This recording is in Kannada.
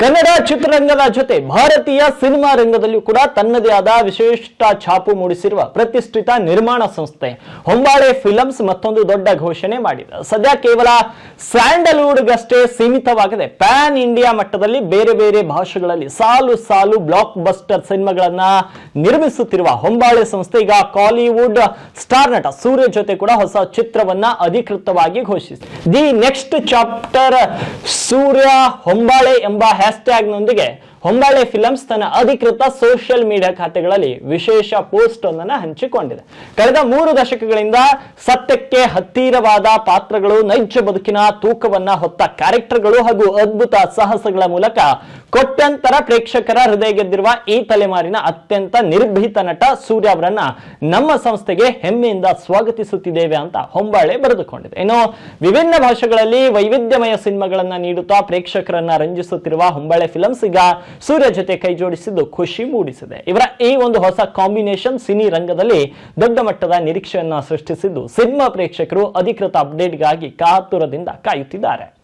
ಕನ್ನಡ ಚಿತ್ರರಂಗದ ಜೊತೆ ಭಾರತೀಯ ಸಿನಿಮಾ ರಂಗದಲ್ಲೂ ಕೂಡ ತನ್ನದೇ ಆದ ವಿಶಿಷ್ಟ ಛಾಪು ಮೂಡಿಸಿರುವ ಪ್ರತಿಷ್ಠಿತ ನಿರ್ಮಾಣ ಸಂಸ್ಥೆ ಹೊಂಬಾಳೆ ಫಿಲಮ್ಸ್ ಮತ್ತೊಂದು ದೊಡ್ಡ ಘೋಷಣೆ ಮಾಡಿದೆ. ಸದ್ಯ ಕೇವಲ ಸ್ಯಾಂಡಲ್ವುಡ್ಗಷ್ಟೇ ಸೀಮಿತವಾಗದೆ ಪ್ಯಾನ್ ಇಂಡಿಯಾ ಮಟ್ಟದಲ್ಲಿ ಬೇರೆ ಬೇರೆ ಭಾಷೆಗಳಲ್ಲಿ ಸಾಲು ಸಾಲು ಬ್ಲಾಕ್ ಬಸ್ಟರ್ ಸಿನಿಮಾಗಳನ್ನ ನಿರ್ಮಿಸುತ್ತಿರುವ ಹೊಂಬಾಳೆ ಸಂಸ್ಥೆ ಈಗ ಕಾಲಿವುಡ್ ಸ್ಟಾರ್ ನಟ ಸೂರ್ಯ ಜೊತೆ ಕೂಡ ಹೊಸ ಚಿತ್ರವನ್ನ ಅಧಿಕೃತವಾಗಿ ಘೋಷಿಸಿದೆ. ದಿ ನೆಕ್ಸ್ಟ್ ಚಾಪ್ಟರ್ ಸೂರ್ಯ ಹೊಂಬಾಳೆ ಎಂಬ ಹ್ಯಾಶ್ಟ್ಯಾಗ್ ನೊಂದಿಗೆ ಹೊಂಬಾಳೆ ಫಿಲಮ್ಸ್ ತನ್ನ ಅಧಿಕೃತ ಸೋಷಿಯಲ್ ಮೀಡಿಯಾ ಖಾತೆಗಳಲ್ಲಿ ವಿಶೇಷ ಪೋಸ್ಟ್ ಒಂದನ್ನು ಹಂಚಿಕೊಂಡಿದೆ. ಕಳೆದ 3 ದಶಕಗಳಿಂದ ಸತ್ಯಕ್ಕೆ ಹತ್ತಿರವಾದ ಪಾತ್ರಗಳು, ನೈಜ ಬದುಕಿನ ತೂಕವನ್ನ ಹೊತ್ತ ಕ್ಯಾರೆಕ್ಟರ್ಗಳು ಹಾಗೂ ಅದ್ಭುತ ಸಾಹಸಗಳ ಮೂಲಕ ಕೋಟ್ಯಾಂತರ ಪ್ರೇಕ್ಷಕರ ಹೃದಯ ಗೆದ್ದಿರುವ ಈ ತಲೆಮಾರಿನ ಅತ್ಯಂತ ನಿರ್ಭೀತ ನಟ ಸೂರ್ಯ ಅವರನ್ನ ನಮ್ಮ ಸಂಸ್ಥೆಗೆ ಹೆಮ್ಮೆಯಿಂದ ಸ್ವಾಗತಿಸುತ್ತಿದ್ದೇವೆ ಅಂತ ಹೊಂಬಾಳೆ ಬರೆದುಕೊಂಡಿದೆ. ಇನ್ನು ವಿಭಿನ್ನ ಭಾಷೆಗಳಲ್ಲಿ ವೈವಿಧ್ಯಮಯ ಸಿನಿಮಾಗಳನ್ನ ನೀಡುತ್ತಾ ಪ್ರೇಕ್ಷಕರನ್ನ ರಂಜಿಸುತ್ತಿರುವ ಹೊಂಬಾಳೆ ಫಿಲಮ್ಸ್ ಈಗ ಸೂರ್ಯ ಜೊತೆ ಕೈ ಜೋಡಿಸಿದ್ದು ಖುಷಿ ಮೂಡಿಸಿದೆ. ಇವರ ಈ ಒಂದು ಹೊಸ ಕಾಂಬಿನೇಷನ್ ಸಿನಿ ರಂಗದಲ್ಲಿ ದೊಡ್ಡ ಮಟ್ಟದ ನಿರೀಕ್ಷೆಯನ್ನ ಸೃಷ್ಟಿಸಿದ್ದು ಸಿನಿಮಾ ಪ್ರೇಕ್ಷಕರು ಅಧಿಕೃತ ಅಪ್ಡೇಟ್ಗಾಗಿ ಕಾತುರದಿಂದ ಕಾಯುತ್ತಿದ್ದಾರೆ.